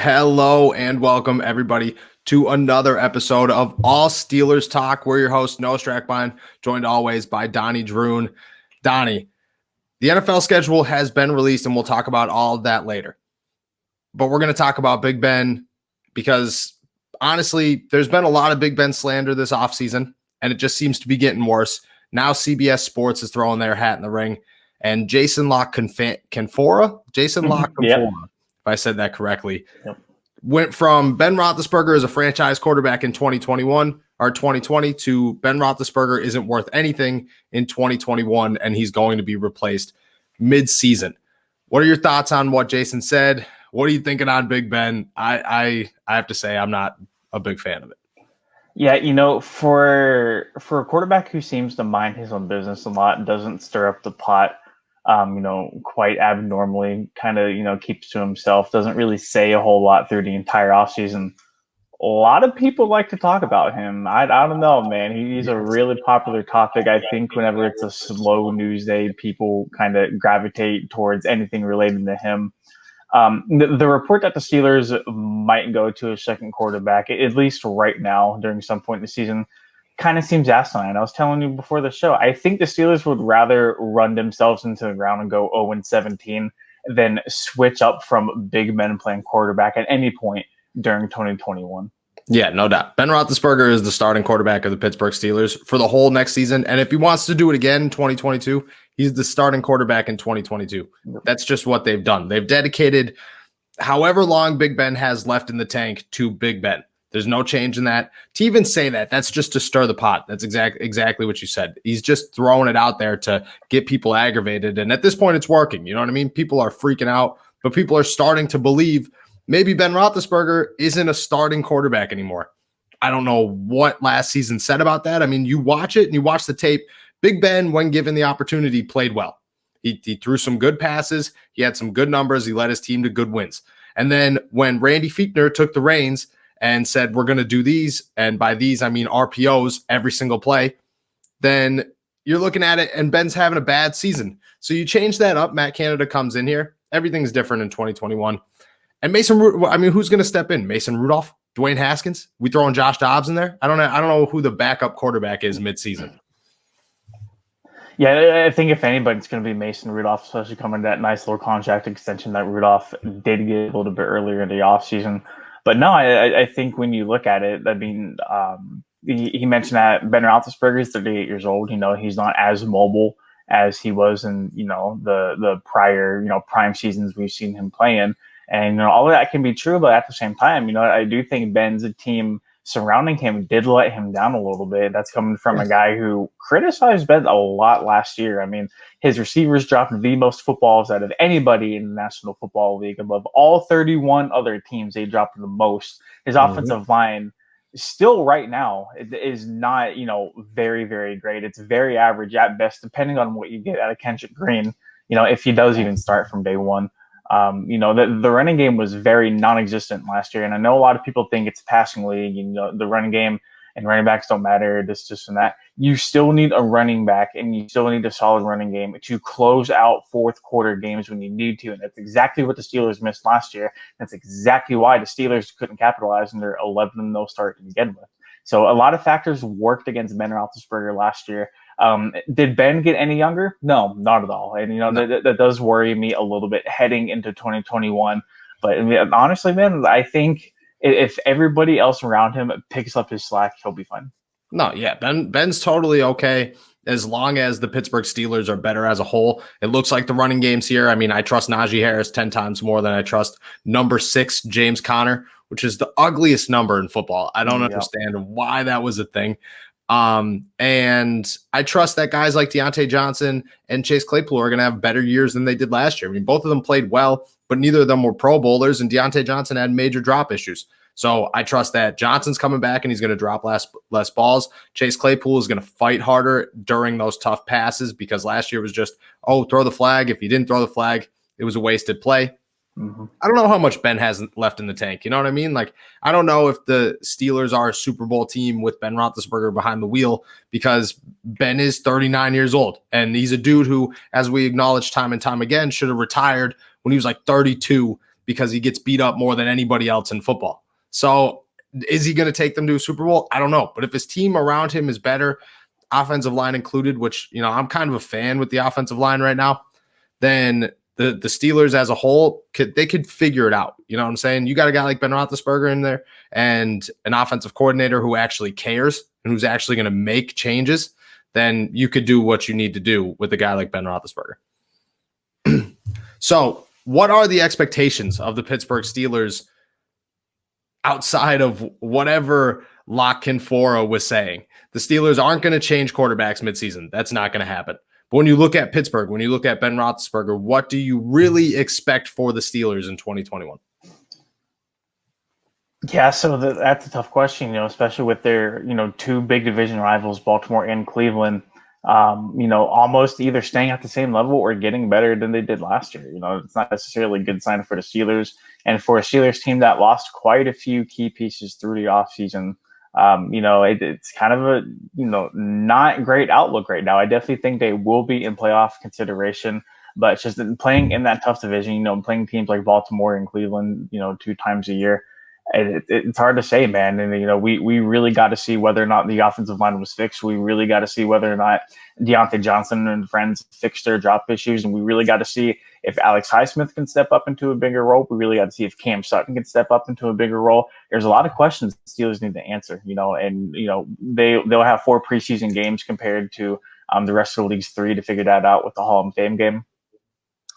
Hello and welcome everybody to another episode of All Steelers Talk. We're your host, Noah Strackbein, joined always by Donnie Droon. Donnie, the NFL schedule has been released and we'll talk about all of that later. But we're going to talk about Big Ben because honestly, there's been a lot of Big Ben slander this offseason and it just seems to be getting worse. Now CBS Sports is throwing their hat in the ring and Jason Canfora, if I said that correctly, went from Ben Roethlisberger as a franchise quarterback in 2021 or 2020 to Ben Roethlisberger isn't worth anything in 2021, and he's going to be replaced mid-season. What are your thoughts on what Jason said? What are you thinking on Big Ben? I have to say I'm not a big fan of it. Yeah, for a quarterback who seems to mind his own business a lot and doesn't stir up the pot, quite abnormally, kind of, keeps to himself, doesn't really say a whole lot through the entire offseason. A lot of people like to talk about him. I don't know, man. He's a really popular topic. I think whenever it's a slow news day, people kind of gravitate towards anything related to him. The report that the Steelers might go to a second quarterback, at least right now during some point in the season, kind of seems asinine. I was telling you before the show, I think the Steelers would rather run themselves into the ground and go 0-17 than switch up from Big Ben playing quarterback at any point during 2021. Yeah, no doubt. Ben Roethlisberger is the starting quarterback of the Pittsburgh Steelers for the whole next season. And if he wants to do it again in 2022, he's the starting quarterback in 2022. That's just what they've done. They've dedicated however long Big Ben has left in the tank to Big Ben. There's no change in that. To even say that, that's just to stir the pot. That's exactly what you said. He's just throwing it out there to get people aggravated. And at this point, it's working. You know what I mean? People are freaking out, but people are starting to believe maybe Ben Roethlisberger isn't a starting quarterback anymore. I don't know what last season said about that. I mean, you watch it and you watch the tape. Big Ben, when given the opportunity, played well. He threw some good passes. He had some good numbers. He led his team to good wins. And then when Randy Fichtner took the reins and said, we're going to do these, and by these, I mean RPOs every single play, then you're looking at it and Ben's having a bad season. So you change that up. Matt Canada comes in here. Everything's different in 2021. And who's going to step in? Mason Rudolph, Dwayne Haskins? We throwing Josh Dobbs in there? I don't know who the backup quarterback is midseason. Yeah, I think if anybody, it's going to be Mason Rudolph, especially coming to that nice little contract extension that Rudolph did get a little bit earlier in the offseason. But no, I think when you look at it, I mean, he mentioned that Ben Roethlisberger is 38 years old. He's not as mobile as he was in, the prior, prime seasons we've seen him playing. And, all of that can be true, but at the same time, I do think Ben's team surrounding him did let him down a little bit. That's coming from a guy who criticized Ben a lot last year. I mean, his receivers dropped the most footballs out of anybody in the National Football League. Above all 31 other teams, they dropped the most. His offensive line still right now is not, very, very great. It's very average at best, depending on what you get out of Kendrick Green, if he does even start from day one. The running game was very non-existent last year. And I know a lot of people think it's a passing league, the running game and running backs don't matter, this and that. You still need a running back and you still need a solid running game to close out fourth quarter games when you need to. And that's exactly what the Steelers missed last year. That's exactly why the Steelers couldn't capitalize on their 11-0 start to begin with. So a lot of factors worked against Ben Roethlisberger last year. Did Ben get any younger? No, not at all. And, that does worry me a little bit heading into 2021. But honestly, man, I think if everybody else around him picks up his slack, he'll be fine. No, yeah, Ben's totally okay as long as the Pittsburgh Steelers are better as a whole. It looks like the running game's here. I mean, I trust Najee Harris 10 times more than I trust number 6, James Conner, which is the ugliest number in football. I don't understand why that was a thing. And I trust that guys like Deontay Johnson and Chase Claypool are going to have better years than they did last year. I mean, both of them played well, but neither of them were Pro Bowlers, and Deontay Johnson had major drop issues. So I trust that Johnson's coming back and he's going to drop less balls. Chase Claypool is going to fight harder during those tough passes because last year was just, throw the flag. If you didn't throw the flag, it was a wasted play. Mm-hmm. I don't know how much Ben has left in the tank. You know what I mean? Like, I don't know if the Steelers are a Super Bowl team with Ben Roethlisberger behind the wheel because Ben is 39 years old. And he's a dude who, as we acknowledge time and time again, should have retired when he was like 32 because he gets beat up more than anybody else in football. So is he going to take them to a Super Bowl? I don't know. But if his team around him is better, offensive line included, which, I'm kind of a fan with the offensive line right now, then the Steelers as a whole, they could figure it out. You know what I'm saying? You got a guy like Ben Roethlisberger in there and an offensive coordinator who actually cares and who's actually going to make changes, then you could do what you need to do with a guy like Ben Roethlisberger. So what are the expectations of the Pittsburgh Steelers outside of whatever Lock Kinfora was saying? The Steelers aren't going to change quarterbacks midseason. That's not going to happen. But when you look at Pittsburgh, when you look at Ben Roethlisberger, what do you really expect for the Steelers in 2021? Yeah, so that's a tough question, especially with their, two big division rivals, Baltimore and Cleveland, almost either staying at the same level or getting better than they did last year. It's not necessarily a good sign for the Steelers. And for a Steelers team that lost quite a few key pieces through the offseason, it's kind of a, not great outlook right now. I definitely think they will be in playoff consideration, but just playing in that tough division, playing teams like Baltimore and Cleveland, 2 times a year, it's hard to say, man. And, we really got to see whether or not the offensive line was fixed. We really got to see whether or not Deontay Johnson and friends fixed their drop issues. And we really got to see if Alex Highsmith can step up into a bigger role. We really got to see if Cam Sutton can step up into a bigger role. There's a lot of questions the Steelers need to answer, and, they'll have 4 preseason games compared to the rest of the league's 3 to figure that out with the Hall of Fame game.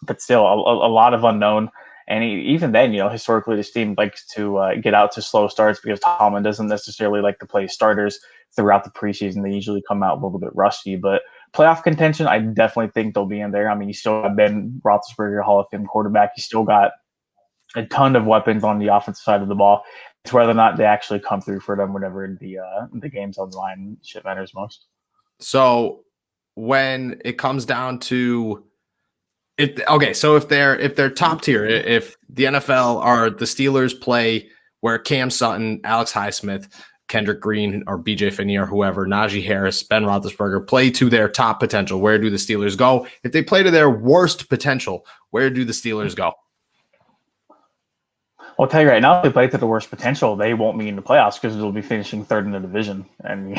But still, a lot of unknown. And even then, historically, this team likes to get out to slow starts because Tomlin doesn't necessarily like to play starters throughout the preseason. They usually come out a little bit rusty. But playoff contention, I definitely think they'll be in there. I mean, you still got Ben Roethlisberger, Hall of Fame quarterback. You still got a ton of weapons on the offensive side of the ball. It's whether or not they actually come through for them whenever the game's on the line. Shit matters most. So when it comes down to if they're top tier, if the NFL or the Steelers play where Cam Sutton, Alex Highsmith, Kendrick Green, or BJ Finney or whoever, Najee Harris, Ben Roethlisberger play to their top potential, where do the Steelers go? If they play to their worst potential, where do the Steelers go? I'll tell you right now, if they play to the worst potential, they won't be in the playoffs because they'll be finishing 3rd in the division. And,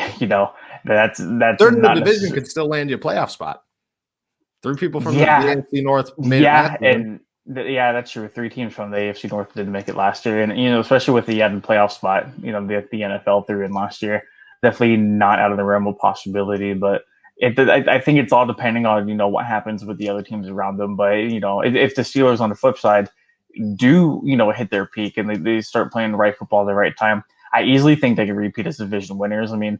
that's 3rd in the division could still land you a playoff spot. 3 people from the AFC North made it. That's true. 3 teams from the AFC North didn't make it last year. And, especially with the added playoff spot, the NFL threw in last year, definitely not out of the realm of possibility. But I think it's all depending on, what happens with the other teams around them. But, if the Steelers on the flip side do, hit their peak and they start playing the right football at the right time, I easily think they can repeat as division winners. I mean,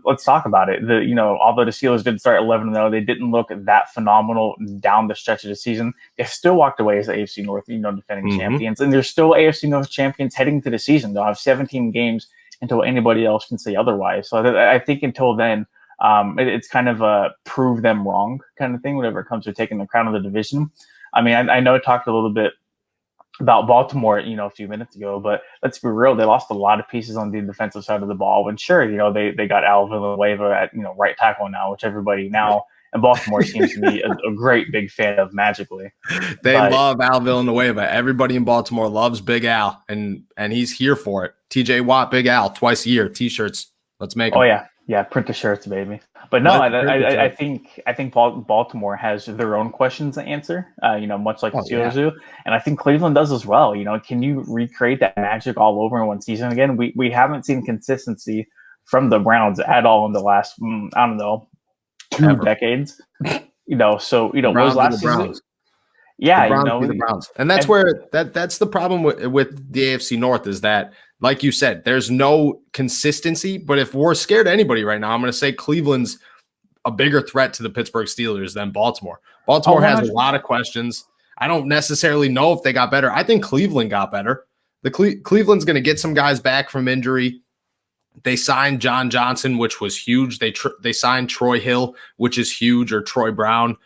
let's talk about it. Although the Steelers did start 11-0, they didn't look that phenomenal down the stretch of the season. They still walked away as AFC North, defending champions, and they're still AFC North champions heading to the season. They'll have 17 games until anybody else can say otherwise. So I think until then, it's kind of a prove them wrong kind of thing. Whenever it comes to taking the crown of the division. I mean, I know I talked a little bit about Baltimore, a few minutes ago, but let's be real, they lost a lot of pieces on the defensive side of the ball. And sure, they got Al Villanueva at, right tackle now, which everybody now in Baltimore seems to be a great big fan of magically. They love Al Villanueva. Everybody in Baltimore loves Big Al, and he's here for it. TJ Watt, Big Al, twice a year, T-shirts. Let's make them. Oh, yeah. Yeah, print the shirts, baby. But no, I think Baltimore has their own questions to answer, much like the Steelers do. And I think Cleveland does as well. Can you recreate that magic all over in one season again? We haven't seen consistency from the Browns at all in the last, 2 decades. So, what was last season? Yeah, the Browns. And that's where that's the problem with the AFC North is that, like you said, there's no consistency. But if we're scared of anybody right now, I'm going to say Cleveland's a bigger threat to the Pittsburgh Steelers than Baltimore. Baltimore has a lot of questions. I don't necessarily know if they got better. I think Cleveland got better. Cleveland's going to get some guys back from injury. They signed John Johnson, which was huge. They signed Troy Hill, which is huge, or Troy Brown,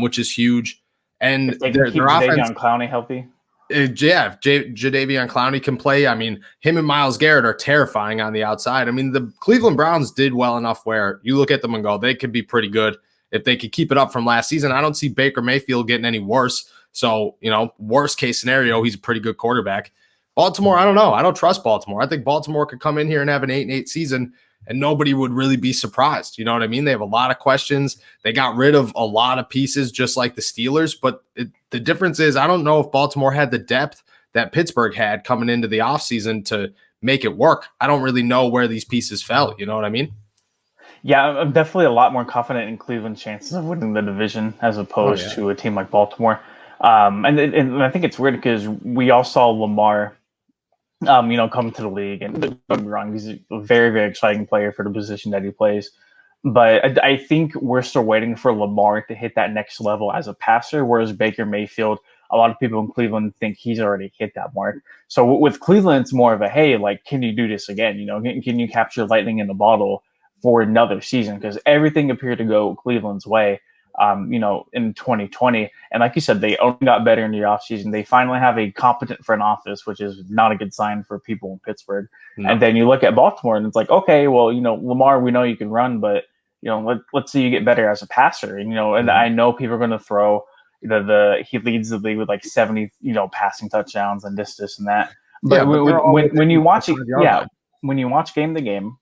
which is huge. And if they can keep Jadeveon Clowney healthy. Jadeveon Clowney can play. I mean, him and Myles Garrett are terrifying on the outside. I mean, the Cleveland Browns did well enough where you look at them and go, they could be pretty good if they could keep it up from last season. I don't see Baker Mayfield getting any worse. So, worst case scenario, he's a pretty good quarterback. Baltimore, I don't know. I don't trust Baltimore. I think Baltimore could come in here and have an 8-8 season and nobody would really be surprised. You know what I mean? They have a lot of questions. They got rid of a lot of pieces just like the Steelers. But the difference is I don't know if Baltimore had the depth that Pittsburgh had coming into the offseason to make it work. I don't really know where these pieces fell. You know what I mean? Yeah, I'm definitely a lot more confident in Cleveland's chances of winning the division as opposed to a team like Baltimore. And I think it's weird because we all saw Lamar come to the league, and don't get me wrong, he's a very, very exciting player for the position that he plays. But I think we're still waiting for Lamar to hit that next level as a passer, whereas Baker Mayfield, a lot of people in Cleveland think he's already hit that mark. So with Cleveland, it's more of a, hey, like, can you do this again? Can you capture lightning in the bottle for another season? Because everything appeared to go Cleveland's way. In 2020. And like you said, they only got better in the offseason. They finally have a competent front office, which is not a good sign for people in Pittsburgh. No. And then you look at Baltimore and it's like, okay, well, Lamar, we know you can run, but, let's see you get better as a passer. And I know people are going to throw he leads the league with like 70, passing touchdowns and this and that. But when you watch it, when you watch game to game,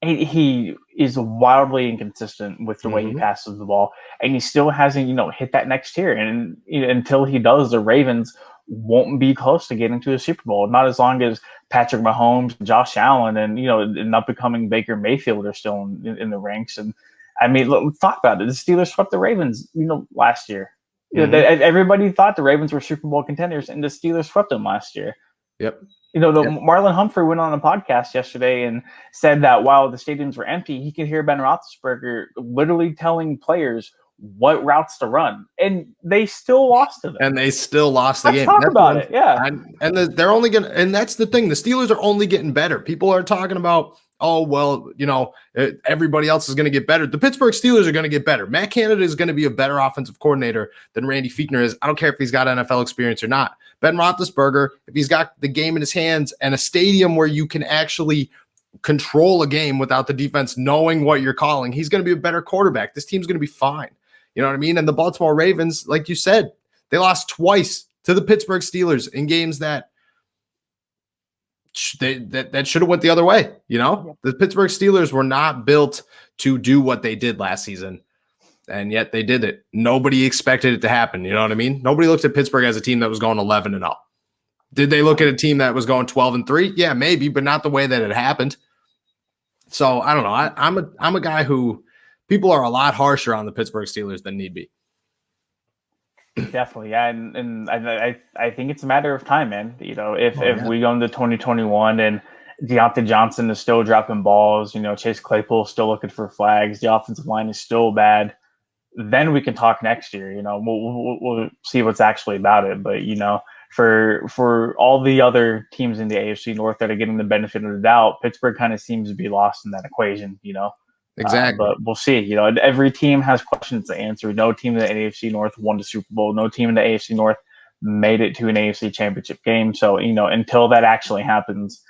he is wildly inconsistent with the way he passes the ball, and he still hasn't, hit that next tier. And until he does, the Ravens won't be close to getting to a Super Bowl. Not as long as Patrick Mahomes, Josh Allen, and an up-and-coming Baker Mayfield are still in the ranks. And I mean, let's talk about it. The Steelers swept the Ravens, last year. Everybody thought the Ravens were Super Bowl contenders, and the Steelers swept them last year. Yep. Marlon Humphrey went on a podcast yesterday and said that while the stadiums were empty, he could hear Ben Roethlisberger literally telling players what routes to run, and they still lost to them. And they still lost the game. Talk about it, yeah. And they're only gonna, and that's the thing. The Steelers are only getting better. People are talking about, oh well, everybody else is going to get better. The Pittsburgh Steelers are going to get better. Matt Canada is going to be a better offensive coordinator than Randy Fichtner is. I don't care if he's got NFL experience or not. Ben Roethlisberger, if he's got the game in his hands and a stadium where you can actually control a game without the defense knowing what you're calling, he's going to be a better quarterback. This team's going to be fine. You know what I mean? And the Baltimore Ravens, like you said, they lost twice to the Pittsburgh Steelers in games that should have went the other way. The Pittsburgh Steelers were not built to do what they did last season, and yet they did it. Nobody expected it to happen. You know what I mean? Nobody looked at Pittsburgh as a team that was going 11-0. Did they look at a team that was going 12-3? Yeah, maybe, but not the way that it happened. So I don't know. I'm a guy who people are a lot harsher on the Pittsburgh Steelers than need be. Definitely, yeah, and I think it's a matter of time, man. If we go into 2021 and Deontay Johnson is still dropping balls, Chase Claypool is still looking for flags, the offensive line is still bad, then we can talk next year. We'll see what's actually about it. But for all the other teams in the AFC North that are getting the benefit of the doubt, Pittsburgh kind of seems to be lost in that equation. Exactly. But we'll see. Every team has questions to answer. No team in the AFC North won the Super Bowl. No team in the AFC North made it to an AFC championship game. So, until that actually happens,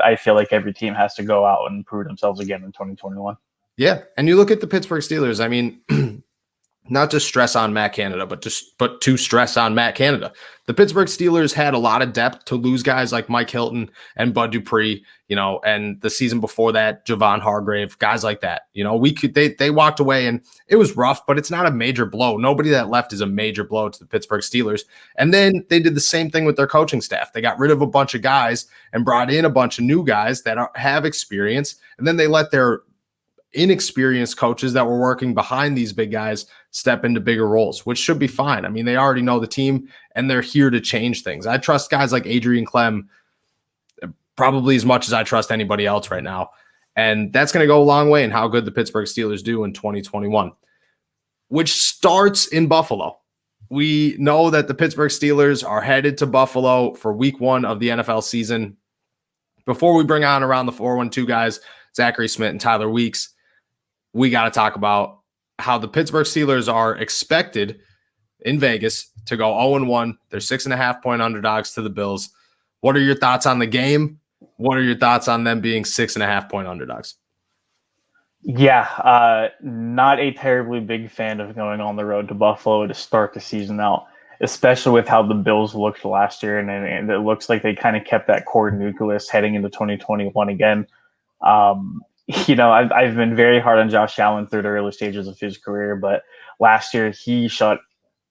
I feel like every team has to go out and prove themselves again in 2021. Yeah. And you look at the Pittsburgh Steelers, I mean, not just stress on Matt Canada, but to stress on Matt Canada. The Pittsburgh Steelers had a lot of depth to lose guys like Mike Hilton and Bud Dupree, and the season before that, Javon Hargrave, guys like that. They walked away and it was rough, but it's not a major blow. Nobody that left is a major blow to the Pittsburgh Steelers. And then they did the same thing with their coaching staff. They got rid of a bunch of guys and brought in a bunch of new guys that have experience. And then they let their inexperienced coaches that were working behind these big guys step into bigger roles, which should be fine. I mean, they already know the team and they're here to change things. I trust guys like Adrian Clem probably as much as I trust anybody else right now. And that's going to go a long way in how good the Pittsburgh Steelers do in 2021, which starts in Buffalo. We know that the Pittsburgh Steelers are headed to Buffalo for week 1 of the NFL season. Before we bring on around the 412 guys, Zachary Smith and Tyler Weeks, we got to talk about how the Pittsburgh Steelers are expected in Vegas to go 0-1. They're 6.5-point underdogs to the Bills. What are your thoughts on the game? What are your thoughts on them being 6.5-point underdogs? Yeah, not a terribly big fan of going on the road to Buffalo to start the season out, especially with how the Bills looked last year, and it looks like they kind of kept that core nucleus heading into 2021 again. I've been very hard on Josh Allen through the early stages of his career, but last year he shut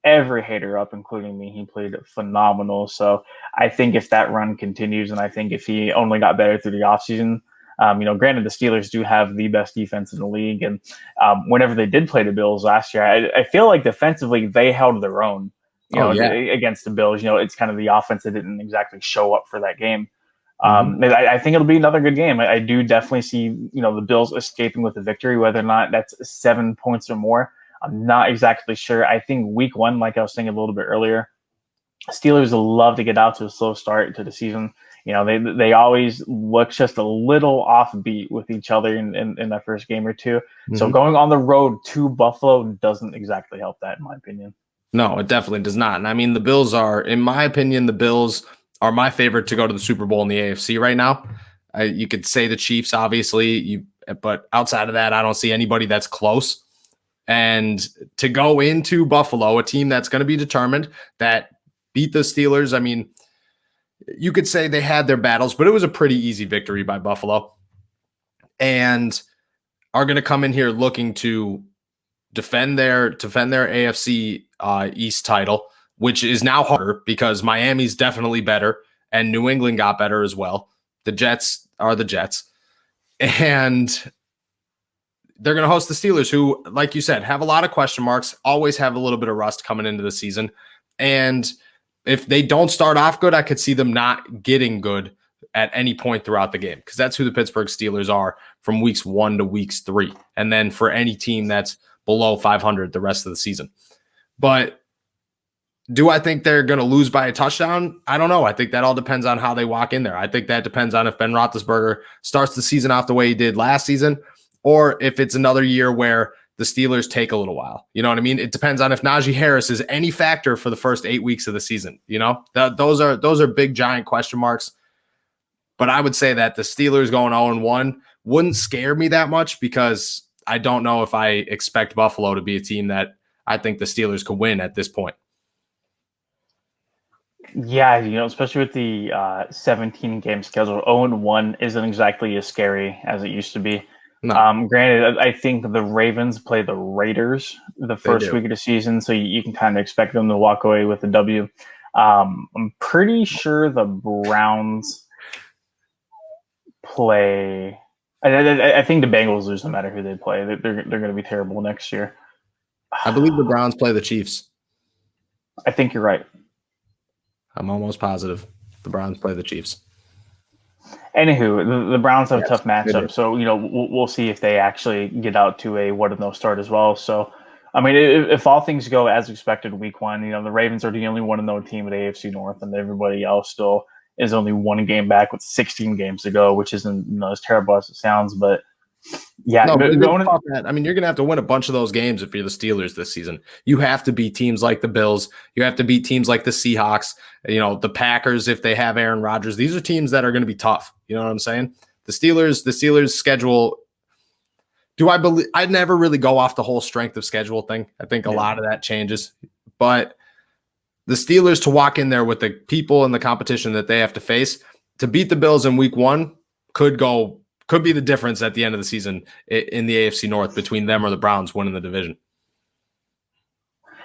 every hater up, including me. He played phenomenal. So I think if that run continues, and I think if he only got better through the offseason, granted, the Steelers do have the best defense in the league. And whenever they did play the Bills last year, I feel like defensively they held their own, Oh yeah. against the Bills. It's kind of the offense that didn't exactly show up for that game. Mhm. I think it'll be another good game. I do definitely see, the Bills escaping with a victory, whether or not that's 7 points or more. I'm not exactly sure. I think week one, like I was saying a little bit earlier, Steelers love to get out to a slow start to the season. They always look just a little offbeat with each other in that first game or two. So Mhm. going on the road to Buffalo doesn't exactly help that, in my opinion. No, it definitely does not. And I mean, the Bills are, in my opinion, the Bills are my favorite to go to the Super Bowl in the AFC right now. You could say the Chiefs, obviously, but outside of that, I don't see anybody that's close. And to go into Buffalo, a team that's going to be determined, that beat the Steelers. I mean, you could say they had their battles, but it was a pretty easy victory by Buffalo, and are going to come in here looking to defend their AFC East title, which is now harder because Miami's definitely better and New England got better as well. The Jets are the Jets, and they're going to host the Steelers, who, like you said, have a lot of question marks, always have a little bit of rust coming into the season. And if they don't start off good, I could see them not getting good at any point throughout the game, because that's who the Pittsburgh Steelers are from weeks 1 to weeks 3. And then for any team that's below 500 the rest of the season. But do I think they're going to lose by a touchdown? I don't know. I think that all depends on how they walk in there. I think that depends on if Ben Roethlisberger starts the season off the way he did last season, or if it's another year where the Steelers take a little while. You know what I mean? It depends on if Najee Harris is any factor for the first 8 weeks of the season. Those are big, giant question marks. But I would say that the Steelers going 0-1 wouldn't scare me that much, because I don't know if I expect Buffalo to be a team that I think the Steelers could win at this point. Yeah, especially with the 17 game schedule, 0-1 isn't exactly as scary as it used to be. No, Granted, I think the Ravens play the Raiders the they first do. week of the season, so you can kind of expect them to walk away with a W. I'm pretty sure the Browns play. I think the Bengals lose no matter who they play. They're going to be terrible next year. I believe the Browns play the Chiefs. I think you're right. I'm almost positive the Browns play the Chiefs. Anywho, the Browns have a Yes, tough they do. matchup, so we'll see if they actually get out to a 1-0 start as well. So, I mean, if all things go as expected, week one, the Ravens are the only 1-0 team at AFC North, and everybody else still is only one game back with 16 games to go, which isn't as terrible as it sounds. But yeah, No, but it is going. tough. I mean, you're going to have to win a bunch of those games if you're the Steelers this season. You have to beat teams like the Bills. You have to beat teams like the Seahawks, the Packers, if they have Aaron Rodgers. These are teams that are going to be tough. You know what I'm saying? The Steelers schedule. I'd never really go off the whole strength of schedule thing. I think a lot of that changes. But the Steelers, to walk in there with the people and the competition that they have to face, to beat the Bills in week 1 could be the difference at the end of the season in the AFC North between them or the Browns winning the division.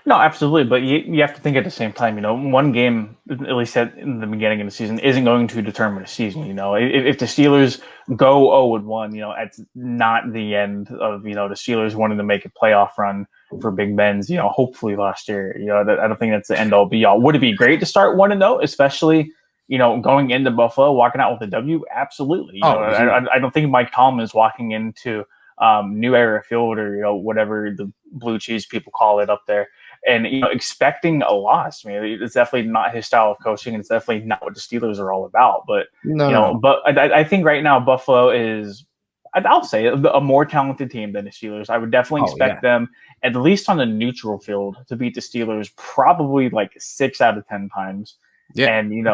No, absolutely, but you have to think at the same time. One game, at least in the beginning of the season, isn't going to determine the season. If the Steelers go 0-1, it's not the end of the Steelers wanting to make a playoff run for Big Ben's. Hopefully last year. I don't think that's the end all be all. Would it be great to start 1-0, especially going into Buffalo, walking out with a W? Absolutely. I don't think Mike Tomlin is walking into New Era Field, or whatever the blue cheese people call it up there, and expecting a loss. I mean, it's definitely not his style of coaching, and it's definitely not what the Steelers are all about. But No. but I think right now Buffalo is, I'll say, a more talented team than the Steelers. I would definitely expect them, at least on the neutral field, to beat the Steelers probably like 6 out of 10 times. Yeah. And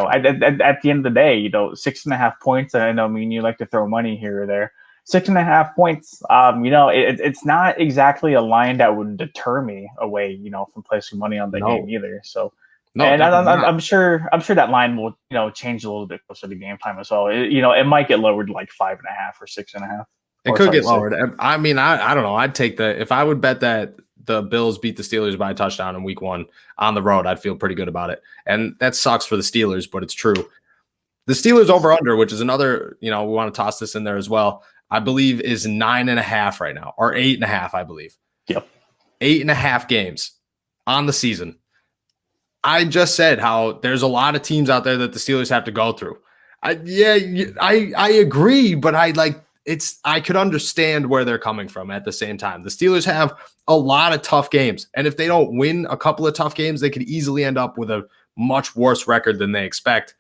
at the end of the day, 6.5 points. And I know, you like to throw money here or there. 6.5 points. It's not exactly a line that would deter me away, from placing money on the game either. So, No, and definitely I'm sure that line will, change a little bit closer to game time as well. It might get lowered to like 5.5 or 6.5. It could get lowered. I mean, I don't know. I'd take if I would bet that the Bills beat the Steelers by a touchdown in week 1 on the road, I'd feel pretty good about it. And that sucks for the Steelers, but it's true. The Steelers over under, which is another, we want to toss this in there as well, I believe is 9.5 right now, or 8.5, I believe. Yep. 8.5 games on the season. I just said how there's a lot of teams out there that the Steelers have to go through. I agree, but I could understand where they're coming from at the same time. The Steelers have a lot of tough games, and if they don't win a couple of tough games, they could easily end up with a much worse record than they expect.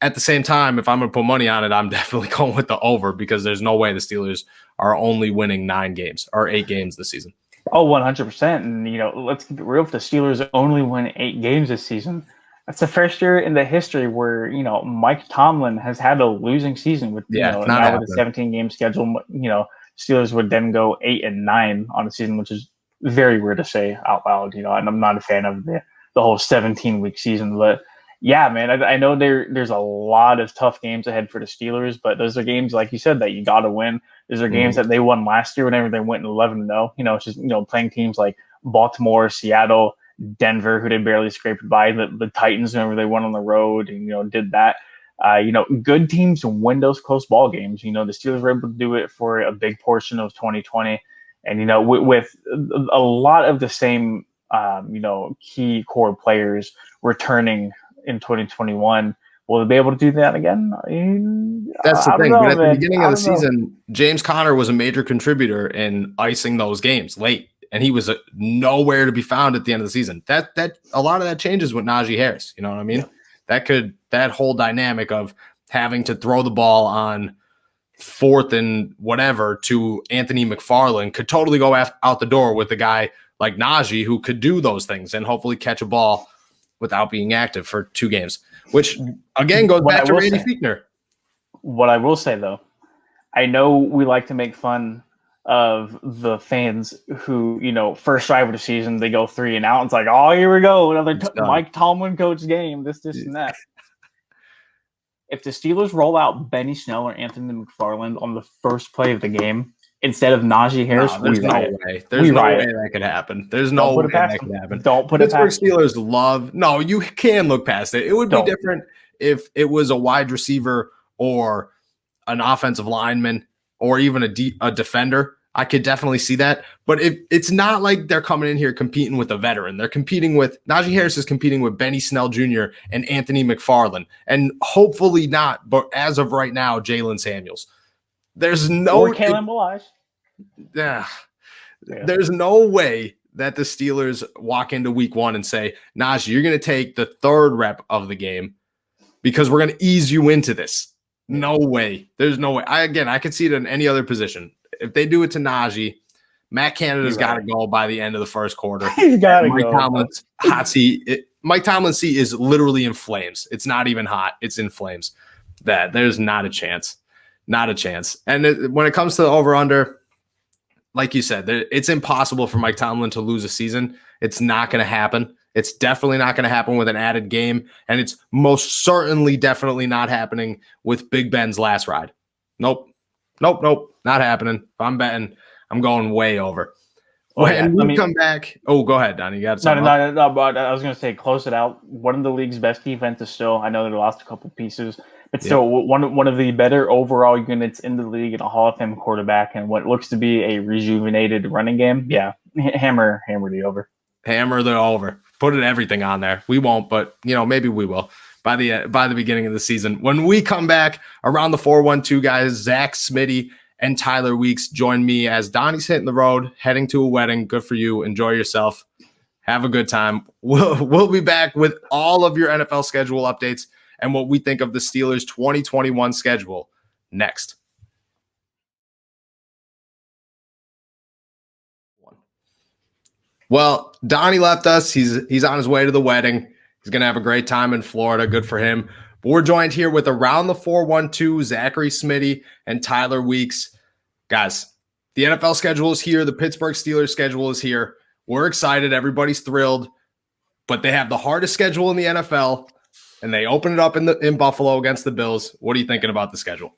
At the same time, if I'm going to put money on it, I'm definitely going with the over, because there's no way the Steelers are only winning 9 games or 8 games this season. Oh, 100%. And, let's keep it real. If the Steelers only win 8 games this season, that's the first year in the history where, Mike Tomlin has had a losing season with, now with a 17-game schedule. Steelers would then go 8-9 on the season, which is very weird to say out loud, and I'm not a fan of the whole 17-week season. But yeah, man, I know there's a lot of tough games ahead for the Steelers, but those are games, like you said, that you got to win. Those are games that they won last year whenever they went 11-0. It's just, playing teams like Baltimore, Seattle, Denver, who they barely scraped by, the Titans, whenever they went on the road and, did that. Good teams win those close ball games. The Steelers were able to do it for a big portion of 2020. And, with a lot of the same, key core players returning in 2021, will they be able to do that again? That's the thing. But at the beginning of the season, James Conner was a major contributor in icing those games late, and he was nowhere to be found at the end of the season. That a lot of that changes with Najee Harris. You know what I mean? Yeah. That whole dynamic of having to throw the ball on 4th and whatever to Anthony McFarland could totally go out the door with a guy like Najee, who could do those things and hopefully catch a ball without being active for 2 games, which again goes back to Randy Fichtner. What I will say, though, I know we like to make fun of the fans who, first drive of the season, they go 3 and out. It's like, oh, here we go. Another Mike Tomlin coach game, this and that. If the Steelers roll out Benny Snell or Anthony McFarland on the first play of the game instead of Najee Harris, there's no way. There's no way that could happen. There's no way that could happen. Don't put it past Pittsburgh Steelers love. No, you can look past it. It would be different if it was a wide receiver or an offensive lineman or even a defender. I could definitely see that. But it's not like they're coming in here competing with a veteran. They're competing with Najee Harris is competing with Benny Snell Jr. and Anthony McFarland, and hopefully not. But as of right now, Jalen Samuels. There's no or Kalen Balazs. Yeah. There's no way that the Steelers walk into week 1 and say, Najee, you're going to take the 3rd rep of the game because we're going to ease you into this. No way. There's no way. I could see it in any other position. If they do it to Najee, Matt Canada's got to go by the end of the first quarter. He's got to go. Tomlin's hot seat. Mike Tomlin's seat is literally in flames. It's not even hot. It's in flames. There's not a chance. Not a chance. And when it comes to the over-under, like you said, it's impossible for Mike Tomlin to lose a season. It's not going to happen. It's definitely not going to happen with an added game. And it's most certainly definitely not happening with Big Ben's last ride. Nope. Not happening. If I'm betting, I'm going way over. When we come back. Oh, go ahead, Donnie. You got something? No. But I was going to say, close it out. One of the league's best defenses still. I know they lost a couple pieces. But still, one of the better overall units in the league and a Hall of Fame quarterback and what looks to be a rejuvenated running game. Yeah, hammer the over. Hammer the over. Put everything on there. We won't, but maybe we will by the beginning of the season. When we come back around the 412 guys, Zach, Smitty, and Tyler Weeks join me as Donnie's hitting the road, heading to a wedding. Good for you. Enjoy yourself. Have a good time. We'll be back with all of your NFL schedule updates and what we think of the Steelers' 2021 schedule next. Well, Donnie left us. He's on his way to the wedding. He's going to have a great time in Florida. Good for him. But we're joined here with Around the 412, Zachary, Smitty, and Tyler Weeks. Guys, the NFL schedule is here. The Pittsburgh Steelers schedule is here. We're excited. Everybody's thrilled. But they have the hardest schedule in the NFL, and they open it up in Buffalo against the Bills. What are you thinking about the schedule?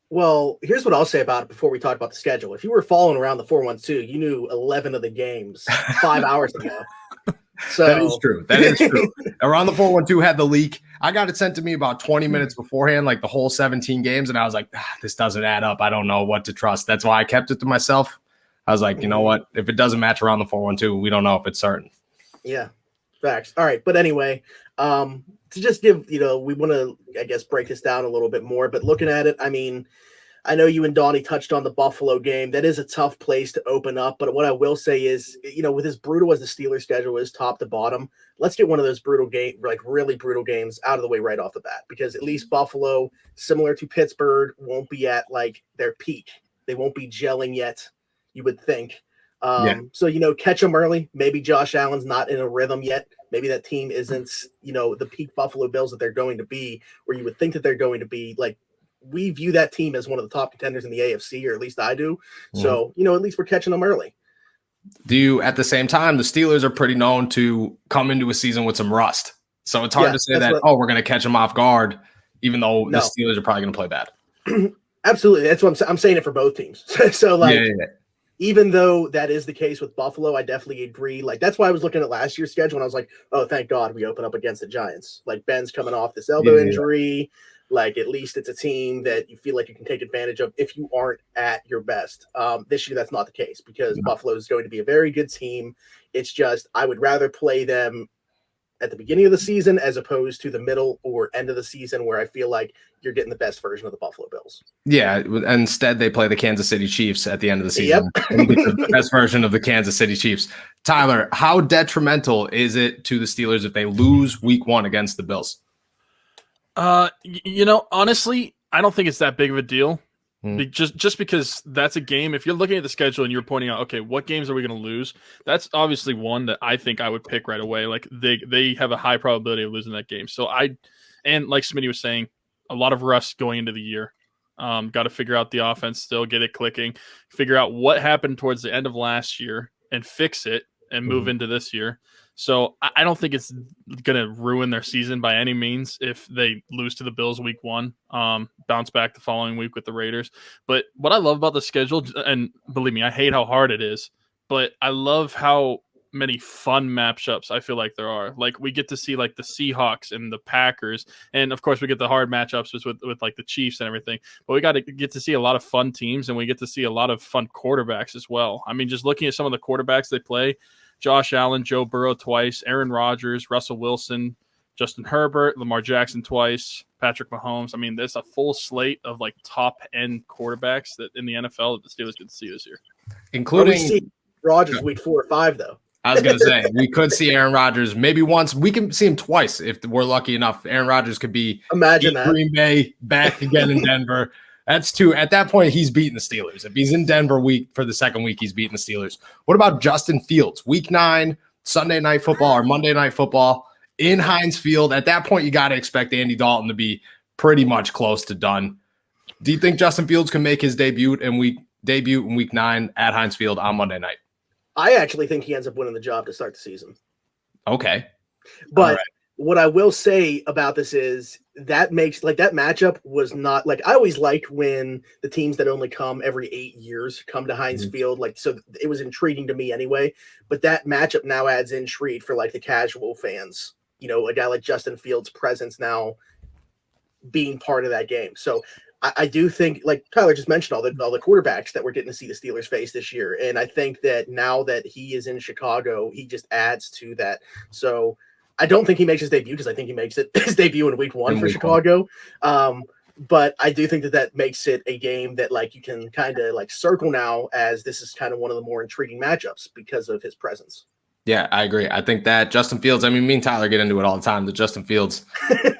Well, here's what I'll say about it before we talk about the schedule. If you were following around the 412, you knew 11 of the games 5 hours ago. So that is true. That is true. Around the 412 had the leak. I got it sent to me about 20 minutes beforehand, like the whole 17 games, and I was like, this doesn't add up. I don't know what to trust. That's why I kept it to myself. I was like, you know what? If it doesn't match around the 412, we don't know if it's certain. Yeah, facts. All right, but anyway, to just give, we want to, I guess, break this down a little bit more, but looking at it, I mean, I know you and Donnie touched on the Buffalo game. That is a tough place to open up, but what I will say is, with as brutal as the Steelers schedule is top to bottom, let's get one of those brutal game, like really brutal games out of the way right off the bat, because at least Buffalo, similar to Pittsburgh, won't be at like their peak. They won't be gelling yet, you would think. So, catch them early. Maybe Josh Allen's not in a rhythm yet. Maybe that team isn't, the peak Buffalo Bills that they're going to be, or you would think that they're going to be. Like, we view that team as one of the top contenders in the AFC, or at least I do. So, at least we're catching them early. At the same time, the Steelers are pretty known to come into a season with some rust. So it's hard to say that, we're going to catch them off guard, even though the Steelers are probably going to play bad. Absolutely. That's what I'm saying it for both teams. So, even though that is the case with Buffalo, I definitely agree. Like, that's why I was looking at last year's schedule, and I was like, oh, thank God we open up against the Giants. Like, Ben's coming off this elbow injury. Like, at least it's a team that you feel like you can take advantage of if you aren't at your best. This year, that's not the case, because Buffalo is going to be a very good team. It's just, I would rather play them at the beginning of the season as opposed to the middle or end of the season, where I feel like you're getting the best version of the Buffalo Bills. Yeah. Instead, they play the Kansas City Chiefs at the end of the season. And get the best version of the Kansas City Chiefs. Tyler, how detrimental is it to the Steelers if they lose week 1 against the Bills? Honestly, I don't think it's that big of a deal. Just because that's a game. If you're looking at the schedule and you're pointing out, okay, what games are we going to lose? That's obviously one that I think I would pick right away. Like, they have a high probability of losing that game. So and like Smitty was saying, a lot of rust going into the year. Got to figure out the offense still, get it clicking, figure out what happened towards the end of last year and fix it and move into this year. So I don't think it's going to ruin their season by any means if they lose to the Bills week 1, bounce back the following week with the Raiders. But what I love about the schedule, and believe me, I hate how hard it is, but I love how many fun matchups I feel like there are. Like, we get to see like the Seahawks and the Packers, and of course we get the hard matchups with like the Chiefs and everything, but we got to get to see a lot of fun teams, and we get to see a lot of fun quarterbacks as well. I mean, just looking at some of the quarterbacks they play: Josh Allen, Joe Burrow twice, Aaron Rodgers, Russell Wilson, Justin Herbert, Lamar Jackson twice, Patrick Mahomes. I mean, there's a full slate of like top end quarterbacks that in the NFL that the Steelers get to see this year. Including Rodgers week 4 or 5, though. I was going to say, we could see Aaron Rodgers maybe once. We can see him twice if we're lucky enough. Aaron Rodgers could be Imagine that. Green Bay, back again in Denver. That's 2. At that point, he's beating the Steelers. If he's in Denver for the second week, he's beating the Steelers. What about Justin Fields? Week 9, Sunday Night Football or Monday Night Football in Heinz Field. At that point, you got to expect Andy Dalton to be pretty much close to done. Do you think Justin Fields can make his debut in week 9 at Heinz Field on Monday night? I actually think he ends up winning the job to start the season. Okay. But what I will say about this is that makes like that matchup was not like I always liked when the teams that only come every 8 years come to Heinz Field. Like, so it was intriguing to me anyway. But that matchup now adds intrigue for like the casual fans. A guy like Justin Fields' presence now being part of that game. So I do think, like Tyler just mentioned, all the quarterbacks that we're getting to see the Steelers face this year. And I think that now that he is in Chicago, he just adds to that. So I don't think he makes his debut, because I think he makes his debut in week 1 for Chicago. But I do think that makes it a game that like you can kind of like circle now, as this is kind of one of the more intriguing matchups because of his presence. Yeah, I agree. I think that Justin Fields, I mean, me and Tyler get into it all the time, that Justin Fields,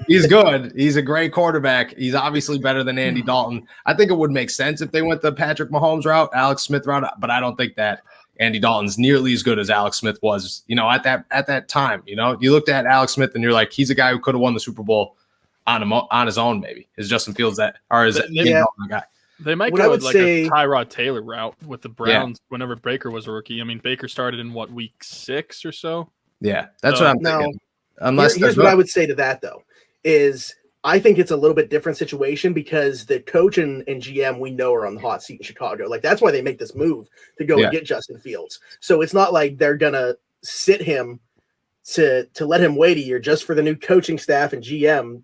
he's good. He's a great quarterback. He's obviously better than Andy Dalton. I think it would make sense if they went the Patrick Mahomes route, Alex Smith route, but I don't think that Andy Dalton's nearly as good as Alex Smith was, at that time. You looked at Alex Smith and you're like, he's a guy who could have won the Super Bowl on his own, maybe. Is Justin Fields that, or is Andy Dalton the guy? They might What go I would with like say- a Tyrod Taylor route with the Browns whenever Baker was a rookie. I mean, Baker started in week 6 or so? Yeah, that's what I'm Now, thinking. Unless here's what I would say to that, though, is I think it's a little bit different situation because the coach and GM we know are on the hot seat in Chicago. Like, that's why they make this move to go and get Justin Fields. So it's not like they're going to sit him to let him wait a year just for the new coaching staff and GM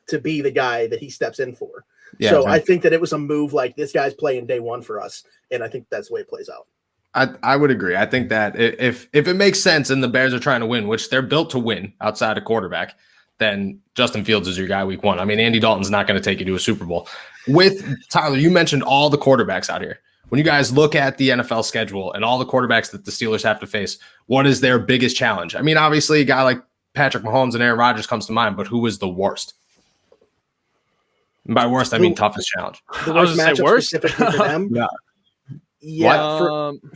to be the guy that he steps in for. Yeah, so I think that it was a move like this guy's playing day one for us, and I think that's the way it plays out. I would agree. I think that if it makes sense and the Bears are trying to win, which they're built to win outside of quarterback, then Justin Fields is your guy week 1. I mean, Andy Dalton's not going to take you to a Super Bowl. With Tyler, you mentioned all the quarterbacks out here. When you guys look at the NFL schedule and all the quarterbacks that the Steelers have to face, what is their biggest challenge? I mean, obviously a guy like Patrick Mahomes and Aaron Rodgers comes to mind, but who is the worst? And by worst, I mean toughest challenge. The worst matchup specifically for them?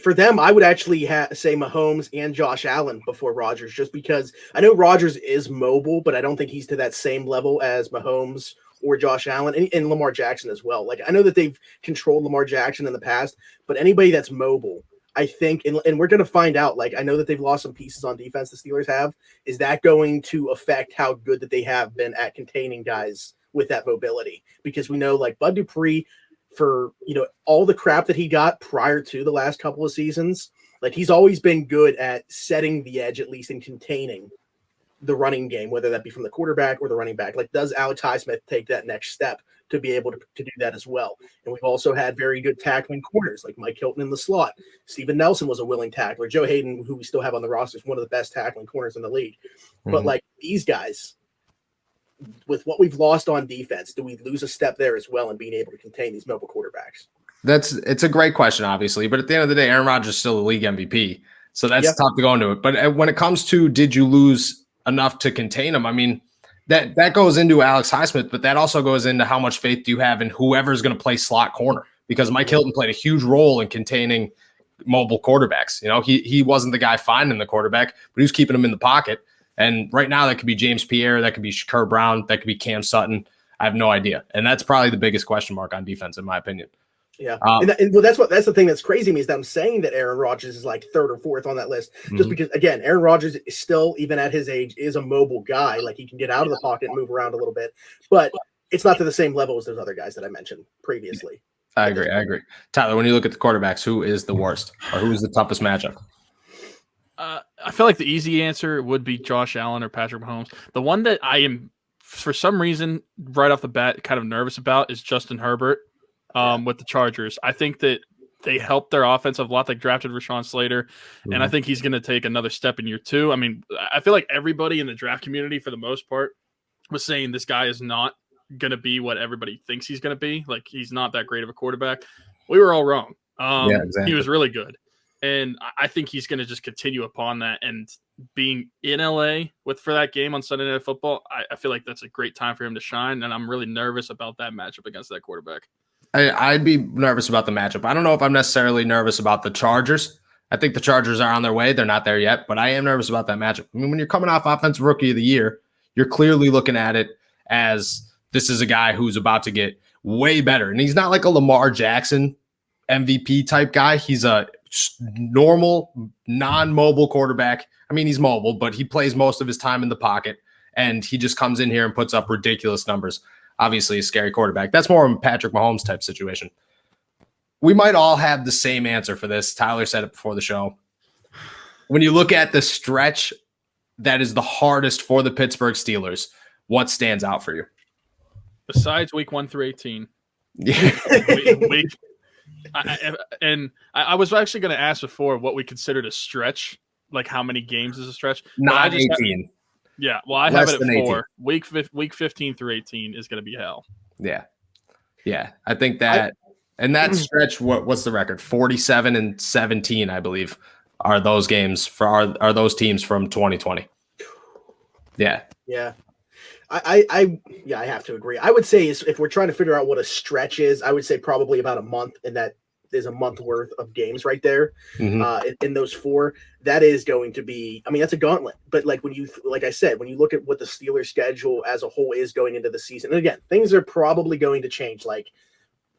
For them, I would actually say Mahomes and Josh Allen before Rodgers, just because I know Rodgers is mobile, but I don't think he's to that same level as Mahomes or Josh Allen and Lamar Jackson as well. Like, I know that they've controlled Lamar Jackson in the past, but anybody that's mobile, I think, and we're going to find out, like, I know that they've lost some pieces on defense, the Steelers have. Is that going to affect how good that they have been at containing guys with that mobility? Because we know, like, Bud Dupree, for, you know, all the crap that he got prior to the last couple of seasons, like, he's always been good at setting the edge, at least in containing the running game, whether that be from the quarterback or the running back. Like, does Alex Highsmith take that next step to be able to do that as well? And we've also had very good tackling corners, like Mike Hilton in the slot. Steven Nelson was a willing tackler. Joe Hayden, who we still have on the roster, is one of the best tackling corners in the league. Mm-hmm. But, like, these guys, with what we've lost on defense, do we lose a step there as well in being able to contain these mobile quarterbacks? It's a great question, obviously, but at the end of the day, Aaron Rodgers is still the league MVP, so that's tough to go into it. But when it comes to did you lose enough to contain him, I mean, that goes into Alex Highsmith, but that also goes into how much faith do you have in whoever's going to play slot corner, because Mike Hilton played a huge role in containing mobile quarterbacks. You know, he wasn't the guy finding the quarterback, but he was keeping him in the pocket. And right now, that could be James Pierre, that could be Shakur Brown, that could be Cam Sutton. I have no idea, and that's probably the biggest question mark on defense, in my opinion. Yeah, and that's the thing that's crazy to me is that I'm saying that Aaron Rodgers is like 3rd or 4th on that list, just because, again, Aaron Rodgers is still, even at his age, is a mobile guy. Like, he can get out of the pocket and move around a little bit, but it's not to the same level as those other guys that I mentioned previously. I agree. Tyler, when you look at the quarterbacks, who is the worst, or who is the toughest matchup? I feel like the easy answer would be Josh Allen or Patrick Mahomes. The one that I am, for some reason, right off the bat, kind of nervous about is Justin Herbert with the Chargers. I think that they helped their offense a lot. They drafted Rashawn Slater, and I think he's going to take another step in year 2. I mean, I feel like everybody in the draft community, for the most part, was saying this guy is not going to be what everybody thinks he's going to be. Like, he's not that great of a quarterback. We were all wrong. Exactly. He was really good. And I think he's going to just continue upon that. And being in LA for that game on Sunday Night Football, I feel like that's a great time for him to shine. And I'm really nervous about that matchup against that quarterback. I'd be nervous about the matchup. I don't know if I'm necessarily nervous about the Chargers. I think the Chargers are on their way. They're not there yet, but I am nervous about that matchup. I mean, when you're coming off Offensive Rookie of the Year, you're clearly looking at it as this is a guy who's about to get way better. And he's not like a Lamar Jackson MVP type guy. He's a normal, non-mobile quarterback. I mean, he's mobile, but he plays most of his time in the pocket, and he just comes in here and puts up ridiculous numbers. Obviously, a scary quarterback. That's more of a Patrick Mahomes type situation. We might all have the same answer for this. Tyler said it before the show. When you look at the stretch that is the hardest for the Pittsburgh Steelers, what stands out for you? Besides week 1 through 18. Yeah. I was actually going to ask before what we considered a stretch, like how many games is a stretch. Not 18. Yeah, well, I have it at 4. Week 15 through 18 is going to be hell. Yeah. I think that, and that stretch, what's the record? 47-17, I believe, are those games are those teams from 2020. Yeah. I have to agree. I would say if we're trying to figure out what a stretch is, I would say probably about a month, and that is a month worth of games right there. In those 4, that is going to be, I mean, that's a gauntlet. But like I said, when you look at what the Steelers schedule as a whole is going into the season, and again, things are probably going to change. Like,